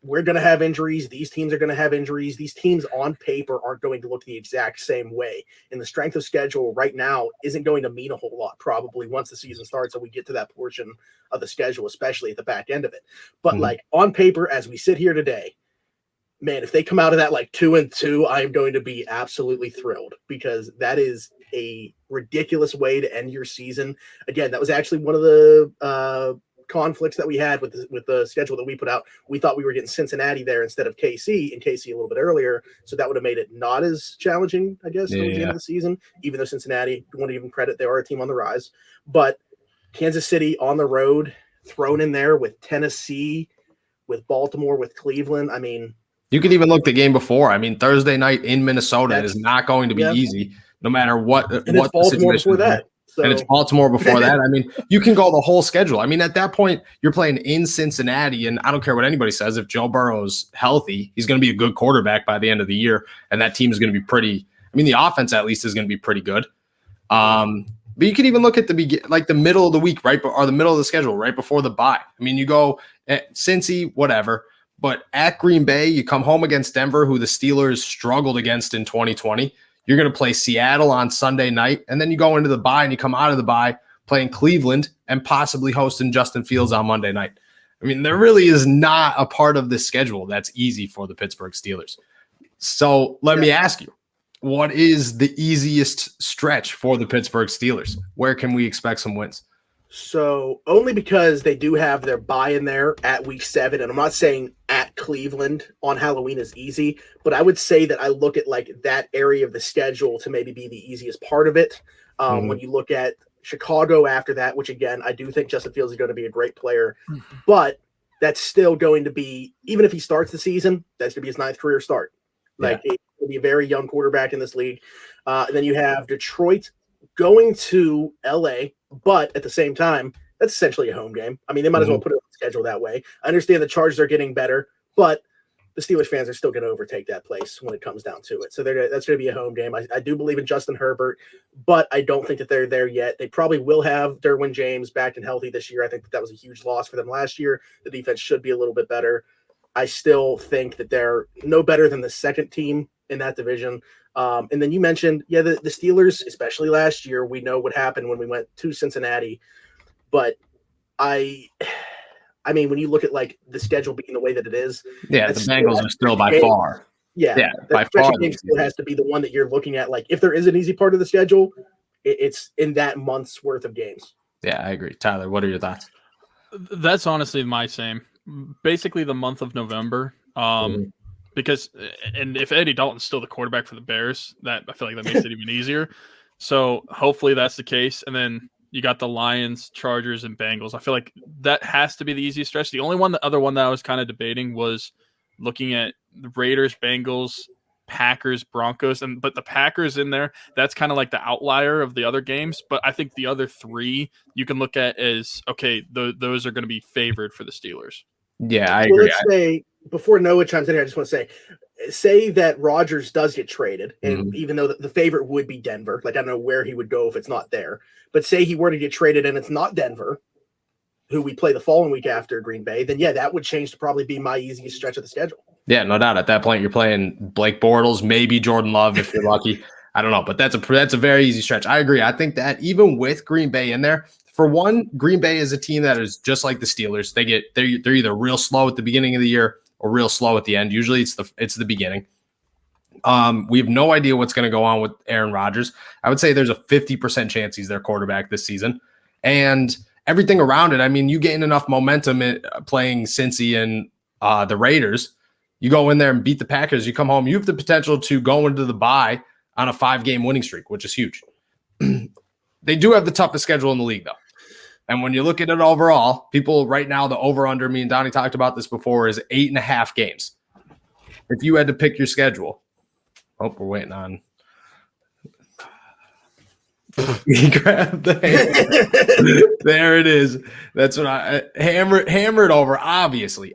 we're going to have injuries. These teams are going to have injuries. These teams on paper aren't going to look the exact same way. And the strength of schedule right now isn't going to mean a whole lot probably once the season starts and we get to that portion of the schedule, especially at the back end of it. But like on paper, as we sit here today, man, if they come out of that like 2-2, I'm going to be absolutely thrilled because that is a ridiculous way to end your season. Again, that was actually one of the conflicts that we had with the schedule that we put out. We thought we were getting Cincinnati there instead of KC, and KC a little bit earlier, so that would have made it not as challenging, I guess, towards the end of the season, even though Cincinnati, I want to give them credit, they are a team on the rise. But Kansas City on the road, thrown in there with Tennessee, with Baltimore, with Cleveland. I mean, you could even look the game before. I mean, Thursday night in Minnesota is not going to be easy, no matter what. And it's Baltimore before that. So. And it's Baltimore before that. I mean, you can go the whole schedule. I mean, at that point, you're playing in Cincinnati, and I don't care what anybody says. If Joe Burrow's healthy, he's going to be a good quarterback by the end of the year, and that team is going to be pretty. I mean, the offense at least is going to be pretty good. But you can even look at the middle of the week, right, or the middle of the schedule, right before the bye. I mean, you go at Cincy, whatever, but at Green Bay, you come home against Denver, who the Steelers struggled against in 2020. You're going to play Seattle on Sunday night, and then you go into the bye and you come out of the bye playing Cleveland and possibly hosting Justin Fields on Monday night. I mean, there really is not a part of this schedule that's easy for the Pittsburgh Steelers. So let me ask you, what is the easiest stretch for the Pittsburgh Steelers? Where can we expect some wins? So only because they do have their bye in there at week 7, and I'm not saying at Cleveland on Halloween is easy, but I would say that I look at like that area of the schedule to maybe be the easiest part of it. When you look at Chicago after that, which again, I do think Justin Fields is going to be a great player, but that's still going to be, even if he starts the season, that's going to be his 9th career start. Like he's going to be a very young quarterback in this league. And then you have Detroit going to LA, but at the same time, that's essentially a home game. I mean, they might as well put it on the schedule that way. I understand the Chargers are getting better, but the Steelers fans are still going to overtake that place when it comes down to it. So that's going to be a home game. I do believe in Justin Herbert, but I don't think that they're there yet. They probably will have Derwin James back and healthy this year. I think that was a huge loss for them last year. The defense should be a little bit better. I still think that they're no better than the second team in that division. And then you mentioned, the Steelers, especially last year, we know what happened when we went to Cincinnati. But I mean, when you look at like the schedule being the way that it is, the Bengals are still by far. By far, game still has to be the one that you're looking at. Like, if there is an easy part of the schedule, it's in that month's worth of games. Yeah, I agree. Tyler, what are your thoughts? That's honestly my same. Basically, the month of November. Because, and if Andy Dalton's still the quarterback for the Bears, that I feel like that makes it even easier. So hopefully that's the case. And then you got the Lions, Chargers, and Bengals. I feel like that has to be the easiest stretch. The other one that I was kind of debating was looking at the Raiders, Bengals, Packers, Broncos, but the Packers in there, that's kind of like the outlier of the other games. But I think the other 3 you can look at as, okay, those are going to be favored for the Steelers. Yeah, I agree. Let's say, before Noah chimes in here, I just want to say that Rodgers does get traded, and even though the favorite would be Denver, like I don't know where he would go if it's not there, but say he were to get traded and it's not Denver, who we play the following week after Green Bay, then that would change to probably be my easiest stretch of the schedule. Yeah, no doubt. At that point, you're playing Blake Bortles, maybe Jordan Love if you're lucky. I don't know, but that's a very easy stretch. I agree. I think that even with Green Bay in there, for one, Green Bay is a team that is just like the Steelers. They're either real slow at the beginning of the year or real slow at the end. Usually it's the beginning. We have no idea what's going to go on with Aaron Rodgers. I would say there's a 50% chance he's their quarterback this season. And everything around it, I mean, you gain enough momentum playing Cincy and the Raiders. You go in there and beat the Packers. You come home. You have the potential to go into the bye on a 5-game winning streak, which is huge. They do have the toughest schedule in the league, though. And when you look at it overall, people right now, the over-under, me and Donnie talked about this before, is 8.5 games. If you had to pick your schedule, we're waiting on. He grabbed the hammer. There it is. That's what I hammer it over. Obviously.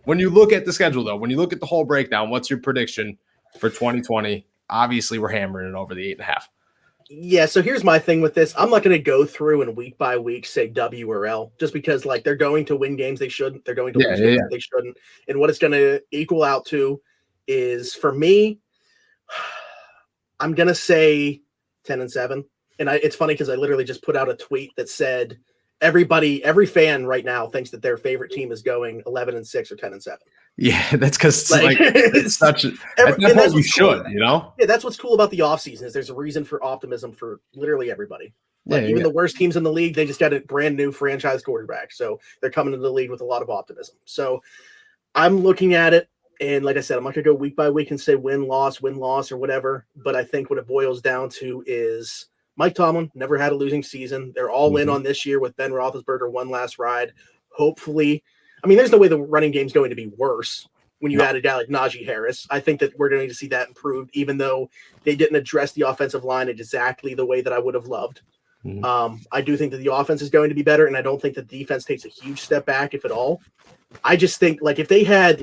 When you look at the schedule, though, when you look at the whole breakdown, what's your prediction for 2020? Obviously, we're hammering it over the 8.5. Yeah, so here's my thing with this. I'm not going to go through and week by week say W or L, just because like they're going to win games they shouldn't. They're going to lose games they shouldn't. And what it's going to equal out to is, for me, I'm going to say 10-7. And it's funny because I literally just put out a tweet that said every fan right now thinks that their favorite team is going 11-6 or 10-7. Yeah, that's because it's such. At that point, you should, you know. Yeah, that's what's cool about the offseason is there's a reason for optimism for literally everybody. Like even the worst teams in the league, they just got a brand new franchise quarterback, so they're coming into the league with a lot of optimism. So I'm looking at it, and like I said, I'm not gonna go week by week and say win loss or whatever. But I think what it boils down to is Mike Tomlin never had a losing season. They're all in on this year with Ben Roethlisberger one last ride. Hopefully. I mean, there's no way the running game's going to be worse when you add a guy like Najee Harris. I think that we're going to see that improved, even though they didn't address the offensive line exactly the way that I would have loved. I do think that the offense is going to be better, and I don't think the defense takes a huge step back, if at all. I just think, like, if they had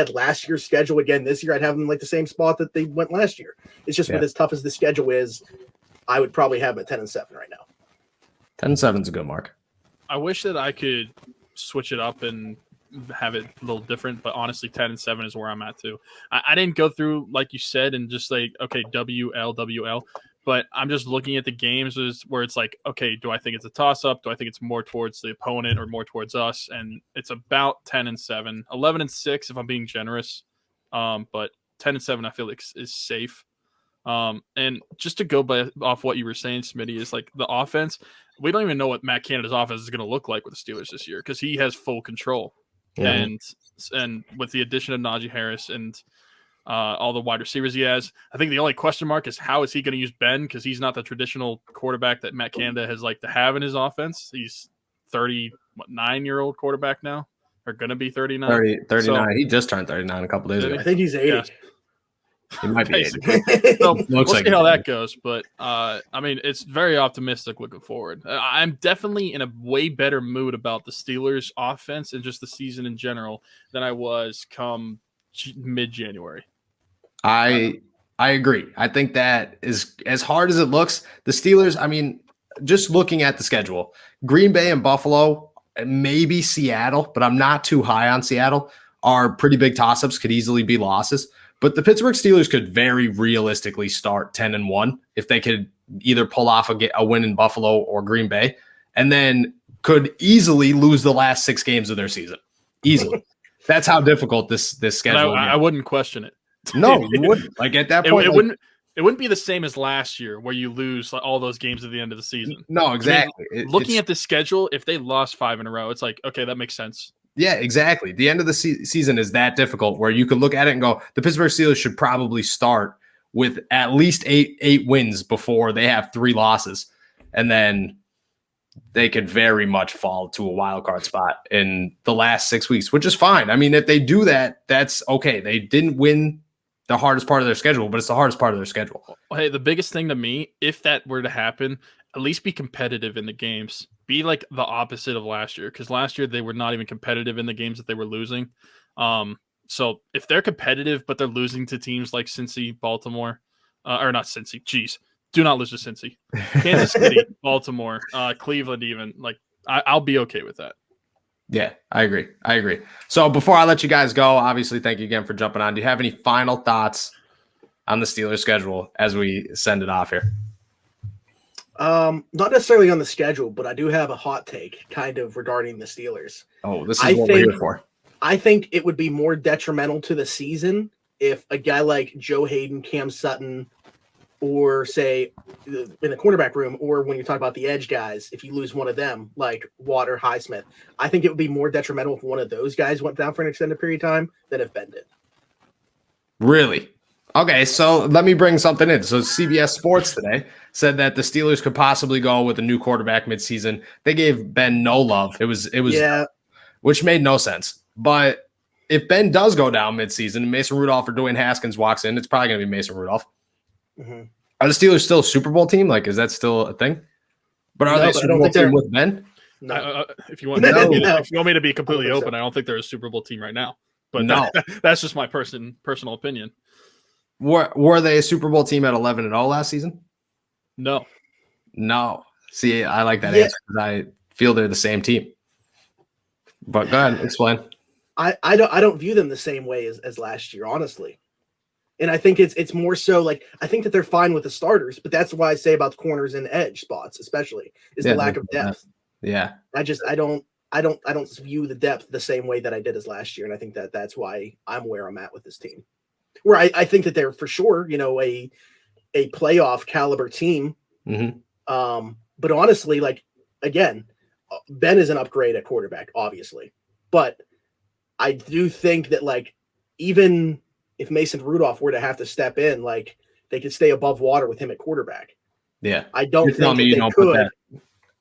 last year's schedule again this year, I'd have them like the same spot that they went last year. It's just with as tough as the schedule is, I would probably have them at 10-7 right now. 10-7 is a good mark. I wish that I could switch it up and have it a little different, but honestly 10-7 is where I'm at too. I didn't go through like you said and just like okay WL, but I'm just looking at the games where it's like, okay, do I think it's a toss up? Do I think it's more towards the opponent or more towards us? And it's about 10-7, 11-6 if I'm being generous, but 10-7 I feel like is safe. And just to go off what you were saying, Smitty, is like the offense. We don't even know what Matt Canada's offense is going to look like with the Steelers this year because he has full control. Yeah. And with the addition of Najee Harris and all the wide receivers he has, I think the only question mark is how is he going to use Ben, because he's not the traditional quarterback that Matt Canada has liked to have in his offense. He's 39-year-old quarterback now, or going to be 39. 39. So, he just turned 39 a couple days ago. I think he's 80. Yeah. He might be 80. So we'll see how that goes. But, I mean, it's very optimistic looking forward. I'm definitely in a way better mood about the Steelers' offense and just the season in general than I was come mid-January. I agree. I think that is as hard as it looks. The Steelers, I mean, just looking at the schedule, Green Bay and Buffalo, and maybe Seattle, but I'm not too high on Seattle, are pretty big toss-ups, could easily be losses. But the Pittsburgh Steelers could very realistically start 10-1 if they could either pull off a win in Buffalo or Green Bay, and then could easily lose the last 6 games of their season. Easily. That's how difficult this schedule is. I wouldn't question it. No, you wouldn't. Like at that point, it wouldn't be the same as last year where you lose all those games at the end of the season. No, exactly. I mean, looking at the schedule, if they lost 5 in a row, it's like, okay, that makes sense. Yeah, exactly. The end of the season is that difficult where you could look at it and go, the Pittsburgh Steelers should probably start with at least eight wins before they have 3 losses. And then they could very much fall to a wild card spot in the last 6 weeks, which is fine. I mean, if they do that, that's okay. They didn't win the hardest part of their schedule, but it's the hardest part of their schedule. Hey, the biggest thing to me, if that were to happen, at least be competitive in the games. Be like the opposite of last year, because last year they were not even competitive in the games that they were losing. So if they're competitive, but they're losing to teams like Cincy, Baltimore, or not Cincy, geez, do not lose to Cincy, Kansas City, Baltimore, Cleveland, even, like I'll be okay with that. Yeah, I agree. So before I let you guys go, obviously, thank you again for jumping on. Do you have any final thoughts on the Steelers schedule as we send it off here? Not necessarily on the schedule, but I do have a hot take kind of regarding the Steelers. Oh, this is what we're here for. I think it would be more detrimental to the season if a guy like Joe Hayden, Cam Sutton, or say in the cornerback room, or when you talk about the edge guys, if you lose one of them, like Watt or Highsmith, I think it would be more detrimental if one of those guys went down for an extended period of time than if Ben did. Really? Okay, so let me bring something in. So CBS Sports today said that the Steelers could possibly go with a new quarterback midseason. They gave Ben no love. It was which made no sense. But if Ben does go down midseason, Mason Rudolph or Dwayne Haskins walks in, it's probably going to be Mason Rudolph. Mm-hmm. Are the Steelers still a Super Bowl team? Like, is that still a thing? But are they a Super Bowl team with Ben? No. If you want me to be completely open, I don't think they're a Super Bowl team right now. But no, that's just my personal opinion. Were they a Super Bowl team at 11-0 last season? No. No. See, I like that Yeah. answer because I feel they're the same team. But go ahead, explain. I don't view them the same way as last year, honestly. And I think it's more so like I think that they're fine with the starters, but that's why I say about the corners and edge spots, especially, is the lack of depth. Yeah. I don't view the depth the same way that I did as last year, and I think that's why I'm where I'm at with this team. Where I think that they're for sure, a playoff caliber team. Mm-hmm. But honestly, like again, Ben is an upgrade at quarterback, obviously, but I do think that like even if Mason Rudolph were to have to step in, like they could stay above water with him at quarterback. Yeah. I don't You're telling think me that you they don't put could. that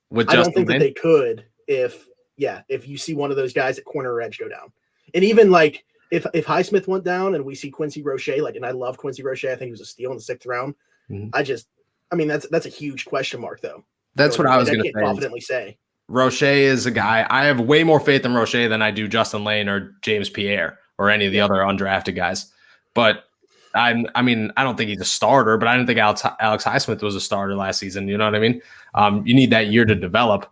with I don't Justin think that Lane? they could if you see one of those guys at corner or edge go down. And even like if Highsmith went down and we see Quincy Roche, like, and I love Quincy Roche, I think he was a steal in the 6th round. Mm-hmm. That's a huge question mark though. That's what I was going to say. Confidently say. Roche is a guy. I have way more faith in Roche than I do Justin Lane or James Pierre or any of the other undrafted guys. But I don't think he's a starter, but I didn't think Alex Highsmith was a starter last season. You know what I mean? You need that year to develop.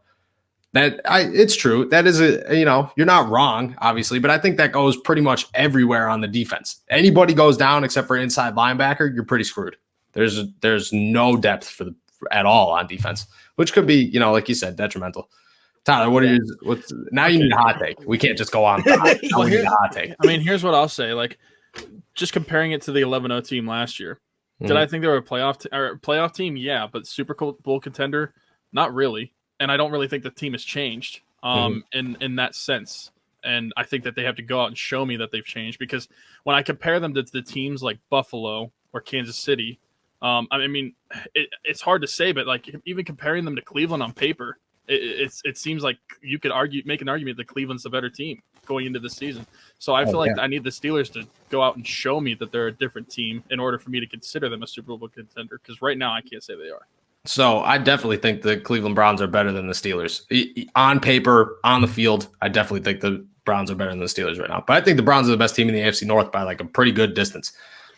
It's true. That is you're not wrong, obviously, but I think that goes pretty much everywhere on the defense. Anybody goes down except for inside linebacker, you're pretty screwed. There's no depth at all on defense, which could be, like you said, detrimental. Tyler, now you need a hot take. We can't just go on. Well, We need a hot take. I mean, here's what I'll say. Like, just comparing it to the 11-0 team last year, did I think they were a playoff team? Yeah, but Super Bowl contender, not really. And I don't really think the team has changed in that sense. And I think that they have to go out and show me that they've changed, because when I compare them to the teams like Buffalo or Kansas City, it's hard to say, but like even comparing them to Cleveland on paper, it seems like you could make an argument that Cleveland's the better team going into the season. So I feel like I need the Steelers to go out and show me that they're a different team in order for me to consider them a Super Bowl contender, because right now I can't say they are. So I definitely think the Cleveland Browns are better than the Steelers. On paper, on the field, I definitely think the Browns are better than the Steelers right now. But I think the Browns are the best team in the AFC North by like a pretty good distance.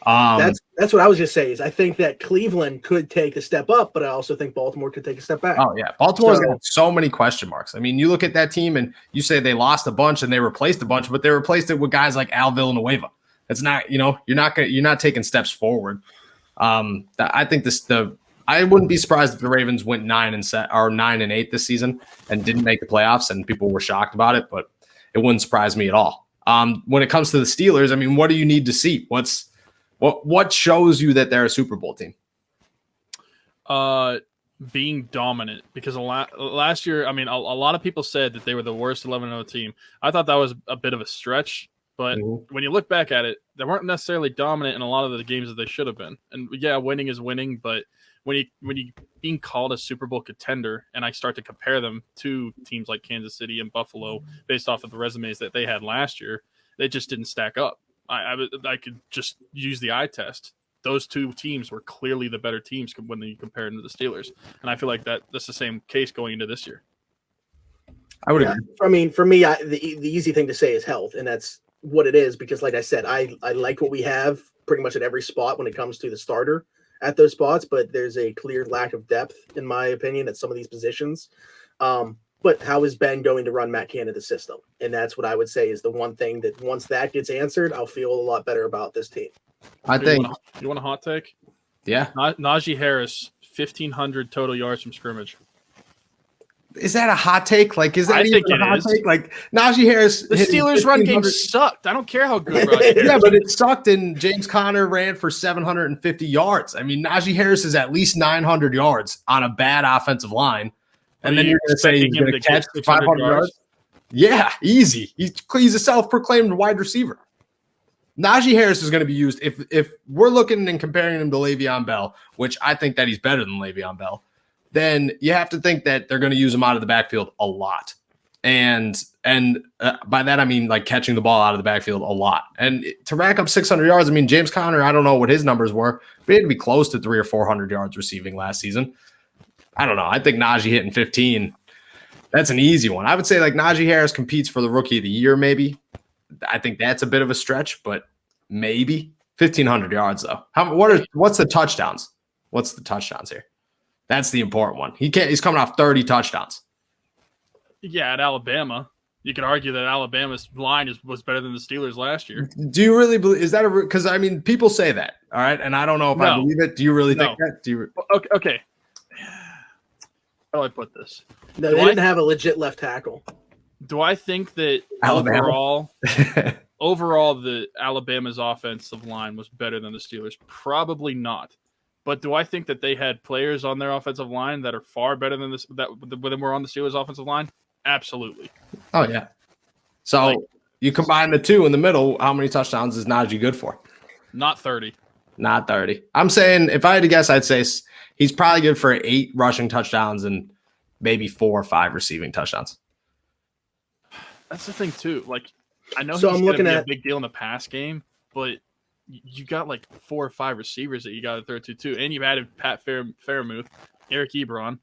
That's what I was going to say. Is I think that Cleveland could take a step up, but I also think Baltimore could take a step back. Oh yeah, Baltimore's got so many question marks. I mean, you look at that team and you say they lost a bunch and they replaced a bunch, but they replaced it with guys like Al Villanueva. It's not, you're not taking steps forward. I think I wouldn't be surprised if the Ravens went 9-8 this season and didn't make the playoffs, and people were shocked about it, but it wouldn't surprise me at all. When it comes to the Steelers, I mean, what do you need to see? What shows you that they're a Super Bowl team? Being dominant, because last year, I mean, a lot of people said that they were the worst 11-0 team. I thought that was a bit of a stretch, but when you look back at it, they weren't necessarily dominant in a lot of the games that they should have been. And yeah, winning is winning, but when you being called a Super Bowl contender, and I start to compare them to teams like Kansas City and Buffalo based off of the resumes that they had last year, they just didn't stack up. I could just use the eye test. Those two teams were clearly the better teams when you compare them to the Steelers, and I feel like that's the same case going into this year. I would agree. I mean, for me, the easy thing to say is health, and that's what it is, because like I said, I like what we have pretty much at every spot when it comes to the starter at those spots, but there's a clear lack of depth, in my opinion, at some of these positions. But how is Ben going to run Matt Canada's system? And that's what I would say is the one thing that once that gets answered, I'll feel a lot better about this team. I think you want a hot take? Yeah. Najee Harris, 1,500 total yards from scrimmage. Is that a hot take? Like, is that I think a it hot is. take? Like, Najee Harris. The Steelers' run game sucked. I don't care how good Najee Harris. Yeah, but it sucked, and James Conner ran for 750 yards. I mean, Najee Harris is at least 900 yards on a bad offensive line. And then you're going to say he's going to catch 500 yards? Yeah, easy. He's a self-proclaimed wide receiver. Najee Harris is going to be used if we're looking and comparing him to Le'Veon Bell, which I think that he's better than Le'Veon Bell, then you have to think that they're going to use him out of the backfield a lot. And by that, I mean like catching the ball out of the backfield a lot. And to rack up 600 yards, I mean, James Conner, I don't know what his numbers were, but he had to be close to 300 or 400 yards receiving last season. I don't know. I think Najee hitting 15, that's an easy one. I would say like Najee Harris competes for the Rookie of the Year, maybe. I think that's a bit of a stretch, but maybe 1,500 yards though. What's the touchdowns? What's the touchdowns here? That's the important one. He's coming off 30 touchdowns. Yeah, at Alabama. You could argue that Alabama's line was better than the Steelers last year. Do you really believe? Is that because I mean, people say that, all right, and I don't know if I believe it. Do you really think that? Do you? Okay. How do I put this? No, they didn't have a legit left tackle. Do I think that overall the Alabama's offensive line was better than the Steelers? Probably not. But do I think that they had players on their offensive line that are far better than this that were on the Steelers' offensive line? Absolutely. Oh yeah. So you combine the two in the middle. How many touchdowns is Najee good for? Not 30. Not 30. I'm saying if I had to guess, I'd say he's probably good for 8 rushing touchdowns and maybe 4 or 5 receiving touchdowns. That's the thing too. Like I know So he's I'm looking going to at be a big deal in the pass game, but you got like 4 or 5 receivers that you got to throw to too, and you've added Pat Fairmouth, Eric Ebron.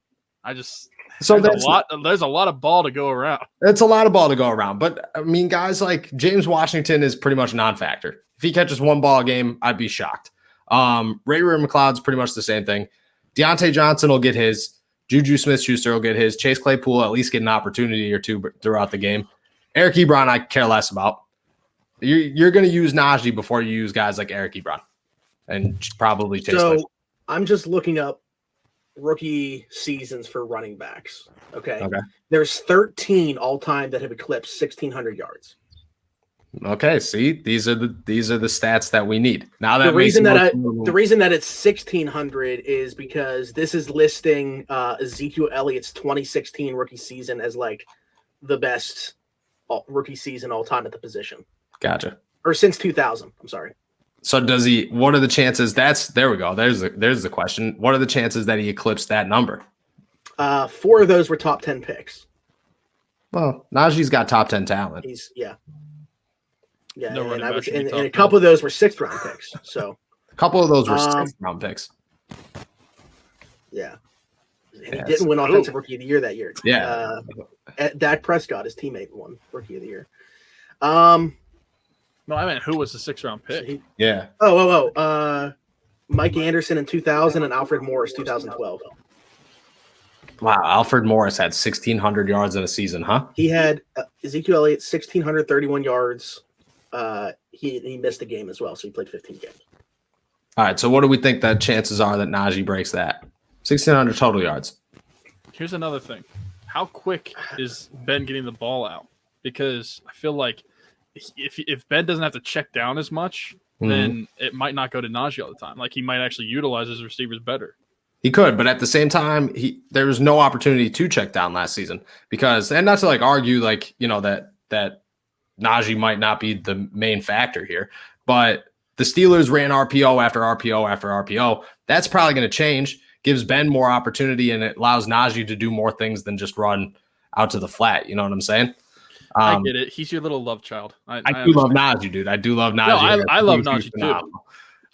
There's a lot of ball to go around. It's a lot of ball to go around. But I mean, guys like James Washington is pretty much a non-factor. If he catches 1 ball a game, I'd be shocked. Ray McLeod's pretty much the same thing. Deontay Johnson will get his. Juju Smith-Schuster will get his. Chase Claypool at least get an opportunity or 2 throughout the game. Eric Ebron, I care less about. You're going to use Najee before you use guys like Eric Ebron and probably Chase Claypool. I'm just looking up rookie seasons for running backs. Okay. There's 13 all time that have eclipsed 1,600 yards. Okay. See, these are the stats that we need. Now that the reason that it's 1,600 is because this is listing Ezekiel Elliott's 2016 rookie season as like the best rookie season all time at the position. Gotcha. Or since 2000. I'm sorry. So does he? What are the chances? There we go. There's the question. What are the chances that he eclipsed that number? 4 of those were top 10 picks. Well, Najee's got top 10 talent. Yeah. No, and a couple of those were 6th round picks. So a couple of those were 6th round picks. Yeah. And he didn't win Offensive Rookie of the Year that year. Yeah. Dak Prescott, his teammate, won Rookie of the Year. No, I meant who was the 6th round pick? Yeah. Mike Anderson in 2000 and Alfred Morris 2012. Wow, Alfred Morris had 1,600 yards in a season, huh? He had Ezekiel Elliott 1,631 yards. He missed a game as well, so he played 15 games. All right, so what do we think that chances are that Najee breaks that? 1,600 total yards. Here's another thing. How quick is Ben getting the ball out? Because I feel like if Ben doesn't have to check down as much, then it might not go to Najee all the time. Like he might actually utilize his receivers better. He could, but at the same time, there was no opportunity to check down last season because, and not to like argue like, you know, that Najee might not be the main factor here, but the Steelers ran RPO after RPO after RPO. That's probably going to change, gives Ben more opportunity, and it allows Najee to do more things than just run out to the flat. You know what I'm saying? I get it. He's your little love child. I do love Najee, dude. I do love Najee. No, I love Najee too.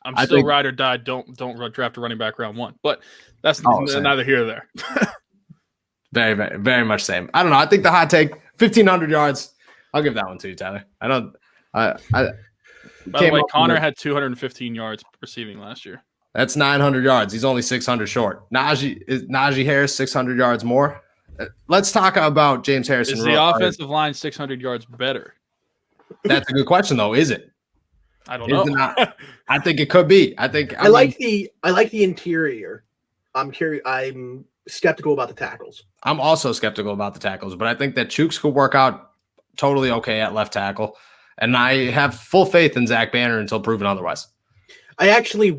I'm still ride or die. Don't draft a running back round 1, but that's neither here nor there. Very, very, very much same. I don't know. I think the hot take 1,500 yards. I'll give that one to you, Tyler. I don't. By the way, Connor had 215 yards receiving last year. That's 900 yards. He's only 600 short. Najee Harris 600 yards more. Let's talk about James Harrison. Is the offensive line 600 yards better? That's a good question, though. Is it? I don't know. I think it could be. I like the interior. I'm curious. I'm skeptical about the tackles. I'm also skeptical about the tackles, but I think that Chooks could work out totally okay at left tackle, and I have full faith in Zach Banner until proven otherwise. I actually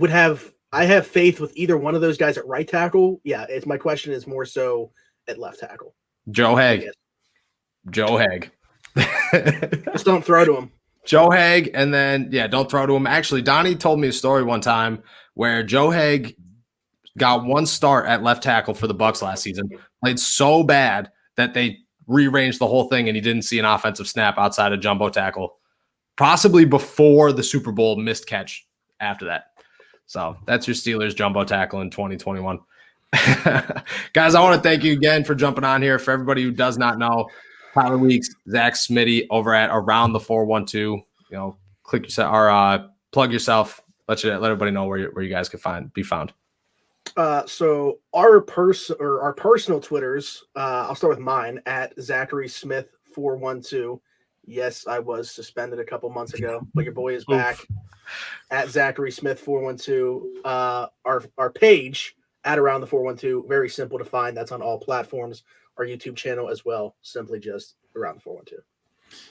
I have faith with either one of those guys at right tackle. Yeah, my question is more so at left tackle. Joe Haeg. Just don't throw to him. Joe Haeg, and then, don't throw to him. Actually, Donnie told me a story one time where Joe Haeg got one start at left tackle for the Bucs last season, played so bad that they rearranged the whole thing, and he didn't see an offensive snap outside of jumbo tackle, possibly before the Super Bowl missed catch after that. So that's your Steelers jumbo tackle in 2021. Guys, I want to thank you again for jumping on here. For everybody who does not know, Tyler Weeks, Zach Smitty over at Around the 412. You know, click yourself or plug yourself. Let everybody know where you guys can be found. So our personal Twitters, I'll start with mine at Zachary Smith 412. Yes, I was suspended a couple months ago, but your boy is back. At Zachary Smith 412. Our page at Around the 412, very simple to find. That's on all platforms. Our YouTube channel as well, simply just Around the 412.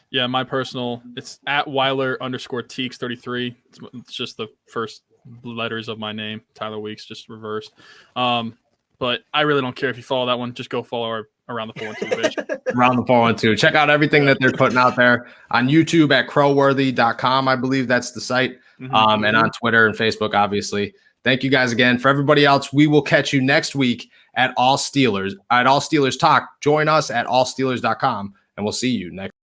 Yeah, my personal, it's at Weiler_Teeks33. It's just the first letters of my name, Tyler Weeks, just reversed. But I really don't care if you follow that one. Just go follow our Around the 412 page. Around the 412. Check out everything that they're putting out there on YouTube at crowworthy.com. I believe that's the site. And on Twitter and Facebook, obviously. Thank you guys again. For everybody else, we will catch you next week at All Steelers Talk. Join us at allsteelers.com, and we'll see you next.